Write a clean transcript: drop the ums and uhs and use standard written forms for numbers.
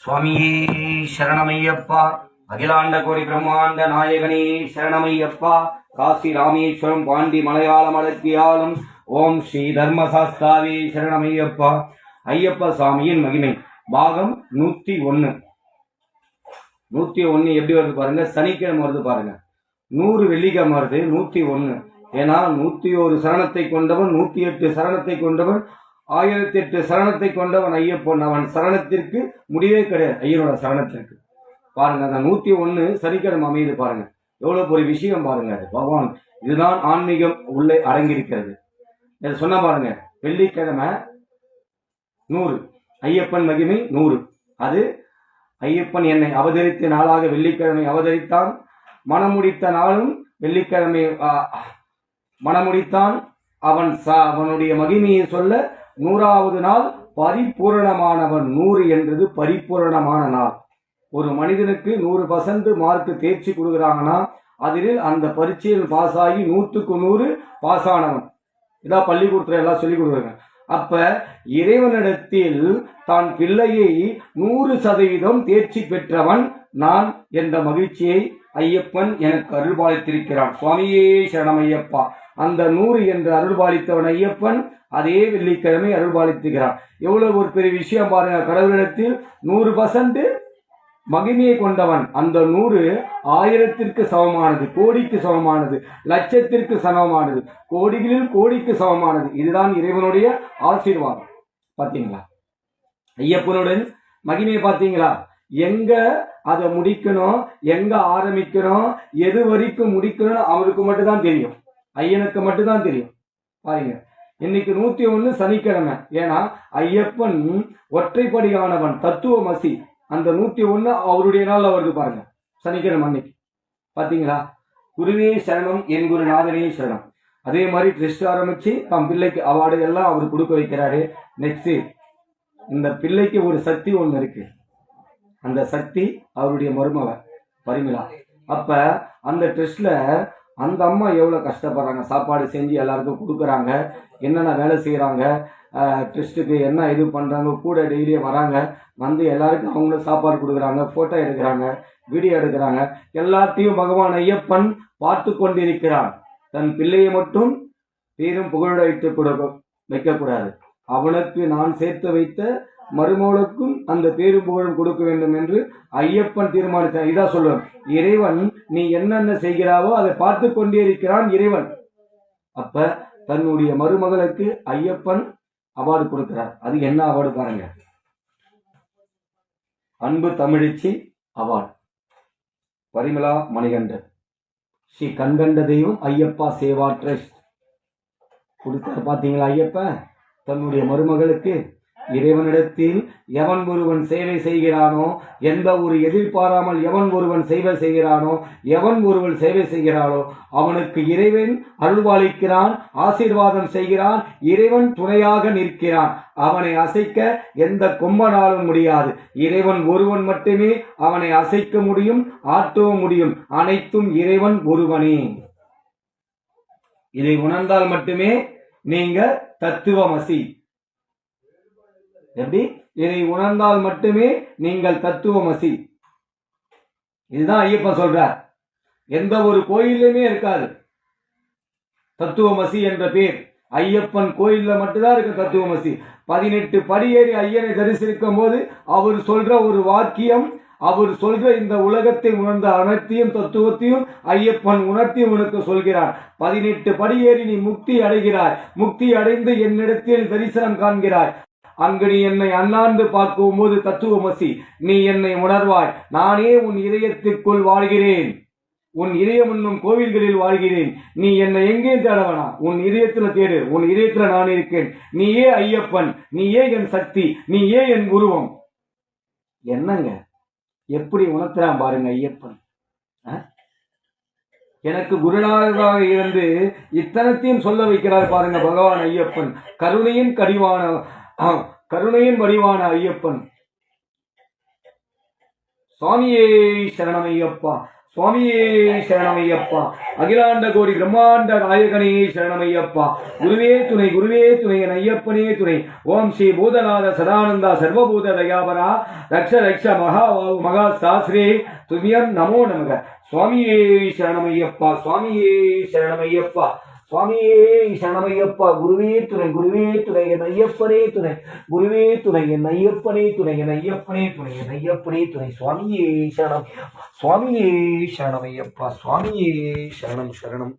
சுவாமியே சரணமையப்பா. அகிலாண்ட கோடி பிரம்மாண்ட நாயகனே சரணமையப்பா. காசி ராமேஸ்வரம் பாண்டி மலையாளம் அடக்கியாலும் ஓம் ஸ்ரீ தர்மசாஸ்தாவே சரணமையப்பா. ஐயப்பா சாமியின் மகிமை பாகம் 101. 101 எப்படி வருது பாருங்க. சனிக்கிழமை வருது பாருங்க. 100 வெள்ளிக்கிழமை வருது 101. ஏன்னா 101 சரணத்தை கொண்டவன், 108 சரணத்தை கொண்டவன், 1008 சரணத்தை கொண்டவன் ஐயப்பன். அவன் சரணத்திற்கு முடிவே கிடையாது. ஐயனோட சரணத்திற்கு பாருங்க. அந்த 101 சனிக்கிழமை அமையுது பாருங்க. எவ்வளவு ஒரு விஷயம் பாருங்க. அது பகவான், இதுதான் ஆன்மீகம் உள்ளே அடங்கியிருக்கிறது. இதை சொன்ன பாருங்க. வெள்ளிக்கிழமை 100, ஐயப்பன் மகிமை 100. அது ஐயப்பன் என்னை அவதரித்த நாளாக வெள்ளிக்கிழமை அவதரித்தான். மனமுடித்த நாளும் வெள்ளிக்கிழமை மனமுடித்தான். அவனுடைய மகிமையை சொல்ல 100வது நாள் பரிபூரணமானவன். 100 என்றது பரிபூரணமான நாள். ஒரு மனிதனுக்கு 100% மார்க் தேர்ச்சி கொடுக்குறாங்கன்னா அதில் அந்த பரீட்சையில் பாஸ் ஆகி 100க்கு 100 பாஸ் ஆனவன். இதான் பள்ளிக்கூடத்துல எல்லாம் சொல்லிக் கொடுக்குறாங்க. அப்ப இறைவனிடத்தில் தான் பிள்ளையை 100% தேர்ச்சி பெற்றவன் நான் என்ற மகிழ்ச்சியை ஐயப்பன் எனக்கு அருள்பாலித்திருக்கிறான். சுவாமியே சரணமையப்பா. அந்த 100 என்று அருள்பாலித்தவன் ஐயப்பன் அதே வெள்ளிக்கிழமை அருள்பாலித்துகிறான். எவ்வளவு ஒரு பெரிய விஷயம் பாருங்க. கடவுளிடத்தில் 100% மகிமையை கொண்டவன். அந்த 100 1000த்திற்கு சமமானது, கோடிக்கு சமமானது, லட்சத்திற்கு சமமானது, கோடிகளில் கோடிக்கு சமமானது. இதுதான் இறைவனுடைய ஆசீர்வாதம். பாத்தீங்களா ஐயப்பனுடன் மகிமையை? பாத்தீங்களா? எங்க அதை முடிக்கணும், எங்க ஆரம்பிக்கணும், எது வரைக்கும் முடிக்கணும் அவருக்கு மட்டும்தான் தெரியும். ஐயனுக்கு மட்டும்தான் தெரியும். பாருங்க, இன்னைக்கு 101 சனிக்கிழமை. ஏன்னா ஐயப்பன் ஒற்றைப்படியானவன், தத்துவமசி. அந்த 101 அவருடைய நாள் வருது பாருங்க, சனிக்கிழமை அன்னைக்கு. பாத்தீங்களா? குருவே சரணம், என் குரு நாதனே சரணம். அதே மாதிரி ட்ரெஸ்ட் ஆரம்பிச்சு தம் பிள்ளைக்கு அவார்டு எல்லாம் அவர் கொடுக்க வைக்கிறாரு. நெக்ஸ்ட் இந்த பிள்ளைக்கு ஒரு சக்தி ஒண்ணு இருக்கு. அந்த சக்தி அவருடைய மருமக பரிமளா. அப்ப அந்த ட்ரெஸ்ட்ல அந்த அம்மா எவ்வளவு கஷ்டப்படுறாங்க. சாப்பாடு செஞ்சு எல்லாருக்கும் கொடுக்குறாங்க, என்னென்ன வேலை செய்யறாங்க, ட்ரெஸ்ட்டுக்கு என்ன இது பண்றாங்க, கூட டெய்லியே வராங்க, வந்து எல்லாருக்கும் அவங்களும் சாப்பாடு கொடுக்குறாங்க, போட்டோ எடுக்கிறாங்க, வீடியோ எடுக்கிறாங்க. எல்லாத்தையும் பகவான் ஐயப்பன் பார்த்து கொண்டிருக்கிறான். தன் பிள்ளையை மட்டும் பேரும் புகழ வைக்கக்கூடாது. அவனுக்கு நான் சேர்த்து வைத்த மருமகளுக்கும் அந்த பேரும் புகழும் கொடுக்க வேண்டும் என்று ஐயப்பன் தீர்மானித்தான். இதான் சொல்லுவேன், இறைவன் நீ என்னென்ன செய்கிறாவோ அதை பார்த்து கொண்டே இருக்கிறான் இறைவன். அப்ப தன்னுடைய மருமகளுக்கு ஐயப்பன் அவார்டு கொடுக்கிறார். அது என்ன அவார்டு பாருங்க. அன்பு தமிழிச்சி அவார்டு, பரிமளா மணிகண்டன். ஸ்ரீ கண்கண்ட தெய்வம் ஐயப்பா சேவா ட்ரஸ்ட் கொடுத்தார். பாத்தீங்களா? ஐயப்ப தன்னுடைய மருமகளுக்கு இறைவனிடத்தில் எவன் ஒருவன் சேவை செய்கிறானோ, எந்த ஒரு எதிர்பாராமல் எவன் ஒருவன் சேவை செய்கிறானோ, எவன் ஒருவன் சேவை செய்கிறானோ அவனுக்கு இறைவன் அருள்வாளிக்கிறான், ஆசீர்வாதம் செய்கிறான், இறைவன் துணையாக நிற்கிறான். அவனை அசைக்க எந்த கொம்பனாலும் முடியாது. இறைவன் ஒருவன் மட்டுமே அவனை அசைக்க முடியும், ஆட்டவும் முடியும். அனைத்தும் இறைவன் ஒருவனே. இதை உணர்ந்தால் மட்டுமே நீங்க தத்துவமசி. எப்படி? இதை உணர்ந்தால் மட்டுமே நீங்கள் தத்துவமசி. இதுதான் ஐயப்பன் சொல்றார். எந்த ஒரு கோயிலுமே இருக்காது தத்துவமசி என்ற பேர். ஐயப்பன் கோயில்ல மட்டும்தான் இருக்கு தத்துவமசி. 18 படியேறி ஐயனை தரிசிக்கும் போது அவர் சொல்ற ஒரு வாக்கியம், அவர் சொல்ற இந்த உலகத்தை உணர்ந்த அனைத்தையும் தத்துவத்தையும் ஐயப்பன் உணர்த்தி உனக்கு சொல்கிறார். 18 படியேறி நீ முக்தி அடைகிறாய். முக்தி அடைந்து என்னிடத்தில் தரிசனம் காண்கிறாய். அங்கு நீ என்னை அண்ணாந்து பார்க்கும் போது தத்துவமசி, நீ என்னை உணர்வாய். நானே உன் இதயத்திற்குள் வாழ்கிறேன், உன் இதயம் என்னும் கோவில்களில் வாழ்கிறேன். நீ என்னை எங்கே தேடவனா? உன் இதயத்துல தேடு, உன் இதயத்துல நான் இருக்கேன். நீயே ஐயப்பன், நீயே என் சக்தி, நீயே என் உருவம். என்னங்க எப்படி உணர்த்துறான் பாருங்க ஐயப்பன். எனக்கு குருநாதராக இருந்து இத்தனத்தையும் சொல்ல வைக்கிறார் பாருங்க பகவான் ஐயப்பன். கருணையின் வடிவான ஐயப்பன். சுவாமியே சரணமையப்பா. சுவாமியே சரணமையப்பா. அகிலாண்ட கோடி பிரம்மாண்ட நாயகனே சரணமையப்பா. குருவே துணை, குருவே துணை, என் ஐயப்பனே துணை. ஓம் ஸ்ரீ பூதநாத சதானந்தா சர்வபூத தயாபரா ரக்ஷ ரக்ஷ மகா சாஸ்திரே துமியம் நமோ நமக. சுவாமியே சரணமையப்பா. சுவாமியே சரணமையப்பா. சுவாமியே சரணமையப்பா. குருவே துணை, குருவே துணை, என் ஐயப்பனே துணை. குருவே துணை, என் ஐயப்பனே துணை, என் ஐயப்பனே துணை, என் ஐயப்பனே துணை. சுவாமியே சரணம், சுவாமியே சரணமையப்பா. சுவாமியே சரணம் சரணம்.